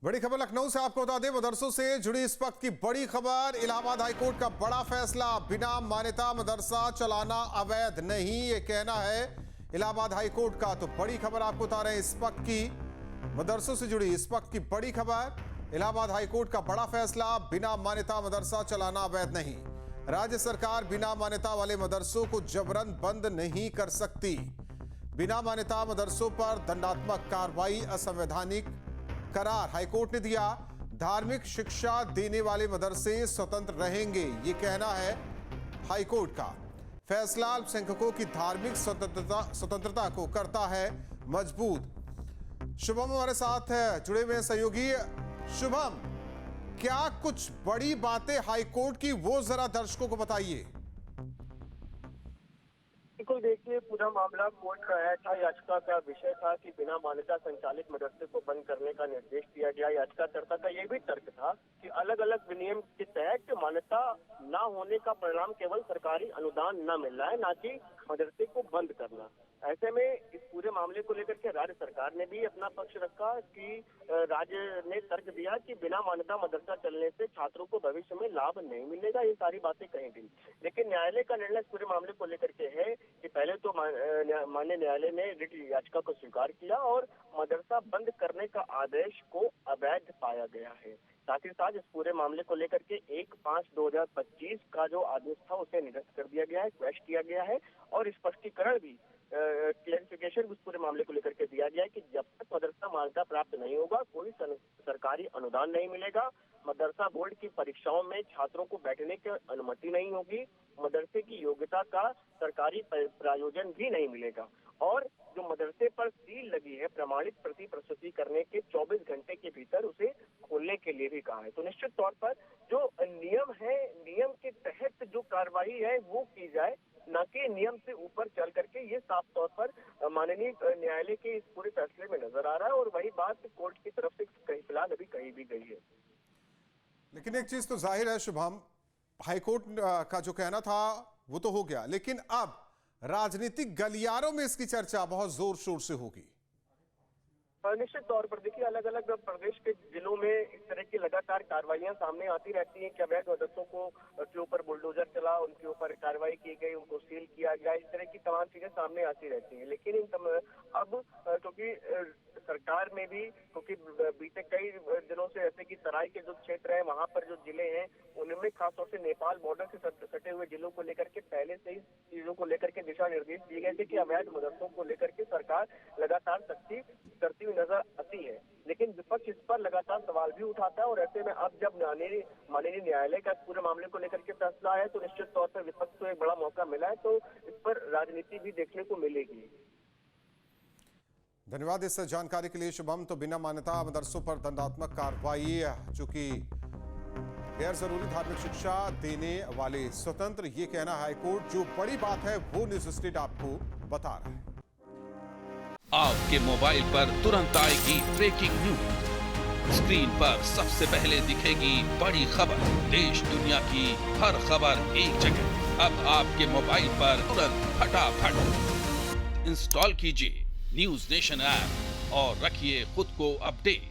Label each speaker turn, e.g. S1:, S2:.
S1: बड़ी खबर लखनऊ से आपको बता दें, मदरसों से जुड़ी इस वक्त की बड़ी खबर। इलाहाबाद हाईकोर्ट का बड़ा फैसला, बिना मान्यता मदरसा चलाना अवैध नहीं, ये कहना है इलाहाबाद हाईकोर्ट का। तो बड़ी खबर आपको बता रहे हैं इस वक्त की, मदरसों से जुड़ी इस वक्त की बड़ी खबर। इलाहाबाद हाईकोर्ट का बड़ा फैसला, बिना मान्यता मदरसा चलाना अवैध नहीं। राज्य सरकार बिना मान्यता वाले मदरसों को जबरन बंद नहीं कर सकती। बिना मान्यता मदरसों पर दंडात्मक कार्रवाई असंवैधानिक करार हाईकोर्ट ने दिया। धार्मिक शिक्षा देने वाले मदरसे स्वतंत्र रहेंगे, ये कहना है हाईकोर्ट का। फैसला अल्पसंख्यकों की धार्मिक स्वतंत्रता को करता है मजबूत। शुभम हमारे साथ है, जुड़े हुए सहयोगी। शुभम, क्या कुछ बड़ी बातें हाईकोर्ट की, वो जरा दर्शकों को बताइए।
S2: बिल्कुल, देखिए, पूरा मामला कोर्ट का आया था। याचिका का विषय था कि बिना मान्यता संचालित मदरसे को बंद करने का निर्देश दिया गया। याचिकाकर्ता का यह भी तर्क था कि अलग अलग विनियम के तहत मान्यता न होने का परिणाम केवल सरकारी अनुदान न मिल रहा है, न कि मदरसे को बंद करना। ऐसे में इस पूरे मामले को लेकर के राज्य सरकार ने भी अपना पक्ष रखा कि राज्य ने तर्क दिया कि बिना मान्यता मदरसा चलने से छात्रों को भविष्य में लाभ नहीं मिलेगा। ये सारी बातें कही गई, लेकिन न्यायालय का निर्णय इस पूरे मामले को लेकर के है कि पहले तो माननीय न्यायालय ने रिट याचिका को स्वीकार किया और मदरसा बंद करने का आदेश को अवैध पाया गया है। साथ ही साथ इस पूरे मामले को लेकर के 1/5/2025 का जो आदेश था उसे निरस्त कर दिया गया है, क्वैश किया गया है और स्पष्टीकरण भी, क्लैरिफिकेशन उस पूरे मामले को लेकर के दिया गया है कि जब तक मदरसा मान्यता प्राप्त नहीं होगा कोई सरकारी अनुदान नहीं मिलेगा, मदरसा बोर्ड की परीक्षाओं में छात्रों को बैठने की अनुमति नहीं होगी, मदरसे की योग्यता का सरकारी प्रायोजन भी नहीं मिलेगा और जो मदरसे पर सील लगी है प्रमाणित प्रति प्रस्तुति करने के 24 घंटे के भीतर उसे खोलने के लिए भी कहा है। तो निश्चित तौर पर जो नियम है, नियम के तहत जो कार्रवाई है वो की जाए, न कि नियम से ऊपर चल करके। ये साफ तौर पर माननीय न्यायालय के इस पूरे फैसले में नजर आ रहा है और वही बात कोर्ट की तरफ से कहीं फिलहाल अभी कही भी गई है।
S1: लेकिन एक चीज तो जाहिर है शुभम, हाईकोर्ट का जो कहना था वो तो हो गया, लेकिन अब राजनीतिक गलियारों में इसकी चर्चा बहुत जोर शोर से होगी।
S2: निश्चित तौर पर देखिए, अलग अलग प्रदेश के जिलों में इस तरह की लगातार कार्रवाइयां सामने आती रहती हैं कि अवैध मदरसों के ऊपर बुलडोजर चला, उनके ऊपर कार्रवाई की गई, उनको सील किया गया, इस तरह की तमाम चीजें सामने आती रहती हैं। लेकिन अब क्योंकि सरकार में भी, क्योंकि बीते कई दिनों से ऐसे कि तराई के जो क्षेत्र है वहां पर जो जिले हैं उनमें खासतौर से नेपाल बॉर्डर से सटे हुए जिलों को लेकर के पहले से ही चीजों को लेकर के दिशा निर्देश दिए गए थे कि अवैध मदरसों को लेकर के सरकार लगातार सख्ती करती हुई नजर आती है। लेकिन विपक्ष इस पर लगातार सवाल भी उठाता है और ऐसे में अब जब माननीय न्यायालय का पूरे मामले को लेकर के फैसला है तो निश्चित तौर पर विपक्ष को एक बड़ा मौका मिला है, तो इस पर राजनीति भी देखने को मिलेगी।
S1: धन्यवाद इस जानकारी के लिए शुभम। तो बिना मान्यता मदरसों पर दंडात्मक कार्रवाई, चूंकि गैर जरूरी धार्मिक शिक्षा देने वाले स्वतंत्र, ये कहना हाईकोर्ट। जो बड़ी बात है वो न्यूज स्टेट आपको बता रहा है।
S3: आपके मोबाइल पर तुरंत आएगी ब्रेकिंग न्यूज, स्क्रीन पर सबसे पहले दिखेगी बड़ी खबर, देश दुनिया की हर खबर एक जगह। अब आपके मोबाइल पर तुरंत फटाफट इंस्टॉल कीजिए न्यूज नेशन ऐप और रखिए खुद को अपडेट।